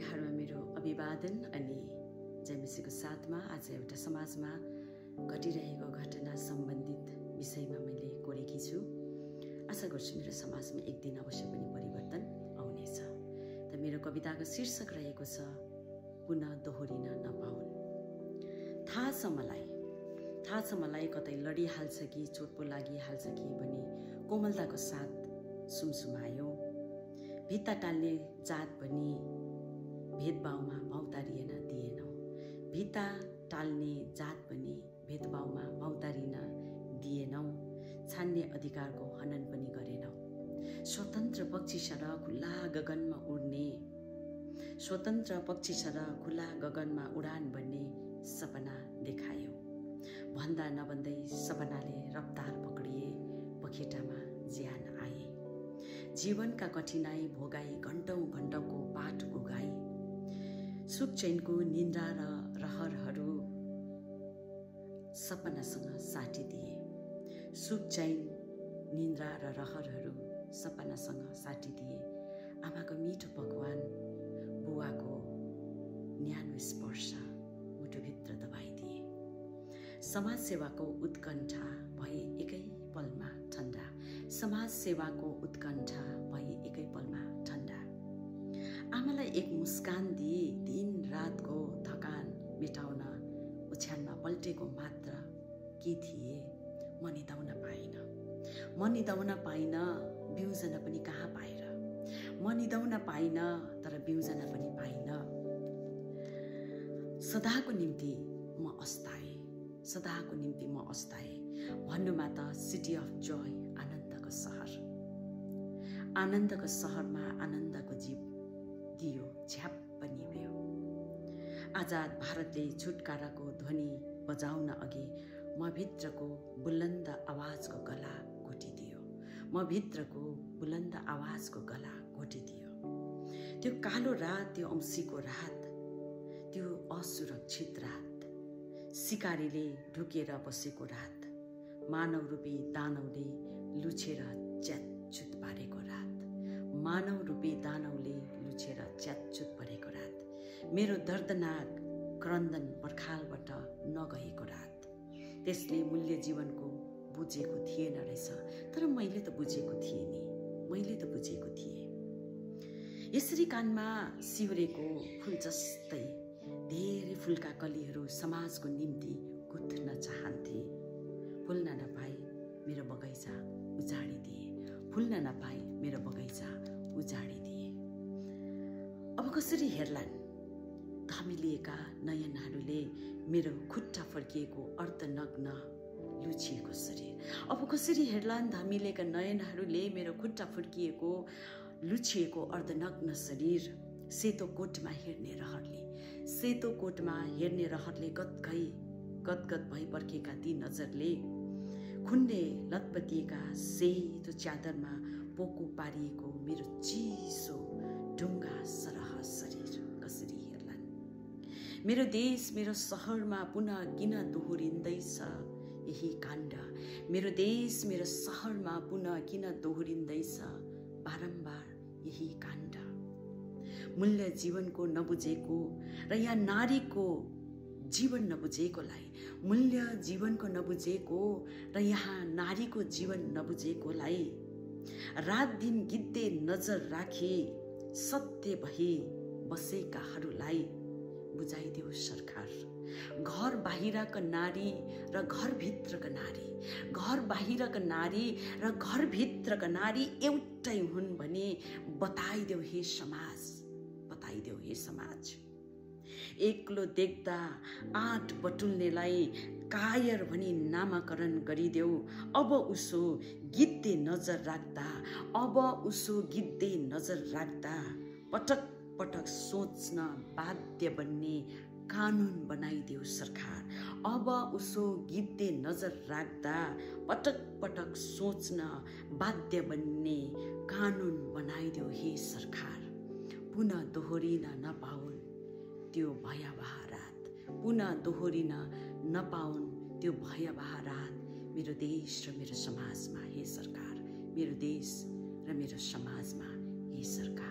यहाँहरुमा मेरो अभिवादन अनि जयमसीको साथमा आज एउटा समाजमा घटिरहेको घटना सम्बन्धित विषयमा मैले कोरेकी छु। आशा गर्छु मेरो समाजमा एक दिन अवश्य पनि परिवर्तन आउनेछ। त मेरो कविताको शीर्षक रहेको छ पुनः दोहोरिन नपाउन्। थाहा छ मलाई कतै लडिहाल्छ कि चोट पो लागिहाल्छ कि भनी कोमलताको साथ सुमसुमायो। भित्ता टाल्ने जात भनी भेदभावमा भौतारिन दिएनौ। भित्ता टाल्ने जात पनि भेदभावमा भौतारिन दिएनौ। छान्ने अधिकारको हनन पनि गरेनौ। स्वतन्त्र पक्षी सरह खुल्ला गगनमा उड्ने, स्वतन्त्र पक्षी सरह खुल्ला गगनमा उडान भन्ने सपना देखायौ। भन्दा नभन्दै सपनाले रफ्तार पक्रिए, पखेटामा ज्यान आए। जीवनका कठिनाई भोगाई घण्टौं घण्टौंको पाठ उगाई। सुख चैनको निन्द्रा र रहरहरू सपनासँग साटिदिए। सुख चैन निन्द्रा र रहरहरू सपनासँग साटिदिए। आमाको मिठो पकवान, बुवाको न्यानो स्पर्श मुटुभित्र दबाइदिए। समाज सेवाको उत्कण्ठा भए एकै पलमा ठण्डा। समाज सेवाको उत्कण्ठा भए एकै पलमा ठण्डा। आमालाई एक मुस्कान दिए दिन रातको थकान मेटाउन ओछ्यानमा पल्टेको मात्र के थिए म निदाउन पाइन बिउजना पनि कहाँ पाएर। म निदाउन पाइन तर बिउजना पनि पाइन। सदाको निम्ति म अस्ताए भन्नुमा त सिटी अफ जोय आनन्दको सहरमा आनन्दको जीव दियो झ्याप्प निभ्यो। आजाद भारतले छुटकाराको ध्वनि बजाउन अघि म भित्रको बुलन्द आवाजको गला घोटिदियो। त्यो कालो रात, त्यो औँसीको रात, त्यो असुरक्षित रात, सिकारीले ढुकेर बसेको रात, मानव रूपी दानवले लुछेर च्यातचुत पारेको रात, मेरो दर्दनाक क्रन्दन पर्खालबाट नगएको रात। त्यसले मूल्य जीवनको बुझेको थिएन रहेछ, तर मैले त बुझेको थिएँ। यसरी कानमा सिउरेको फूल जस्तै धेरै फूलका कलीहरू समाजको निम्ति गुथ्न चाहन्थे। फुल्न नपाई मेरो बगैँचा उजाडिदिए। अब कसरी हेर्लान् धमिलिएका नयनहरूले मेरो खुट्टा फर्किएको अर्धनग्न लुचिएको शरीर। अब कसरी हेर्लान् धमिलिएका नयनहरूले मेरो खुट्टा फर्किएको लुचिएको अर्धनग्न शरीर। सेतो कोटमा हेर्ने रहरले गदगद भई पर्खेका ती नजरले खुन्ने लतपतिएका सेतो च्यादरमा पोको पारिएको मेरो चिसो ढुङ्गा सरह शरीर। कसरी हेर्लान् मेरो देश मेरो सहरमा पुनः किन दोहोरिँदैछ यही काण्ड। मेरो देश मेरो सहरमा पुनः किन दोहोरिँदैछ बारम्बार यही काण्ड। मूल्य जीवनको नबुझेको र यहाँ नारीको जीवन नबुझेकोलाई, मूल्य जीवनको नबुझेको र यहाँ नारीको जीवन नबुझेकोलाई रात दिन गिद्धे नजर राखी सत्य भई बसेकाहरूलाई बुझाइदेऊ सरकार। घर बाहिरका नारी र घरभित्रका नारी एउटै हुन् भने बताइदेऊ हे समाज। एक्लो देख्दा आँट बटुल्नेलाई कायर भनी नामाकरण गरिदेऊ। अब उसो गिद्धे नजर राख्दा पटक पटक सोच्न बाध्य बन्ने कानुन बनाइदेऊ सरकार। अब उसो गिद्धे नजर राख्दा पटक पटक सोच्न बाध्य बन्ने कानुन बनाइदेऊ हे सरकार। पुनः दोहोरिन नपाउन् त्यो भयावह रात मेरो देश र मेरो समाजमा हे सरकार। मेरो देश र मेरो समाजमा हे सरकार।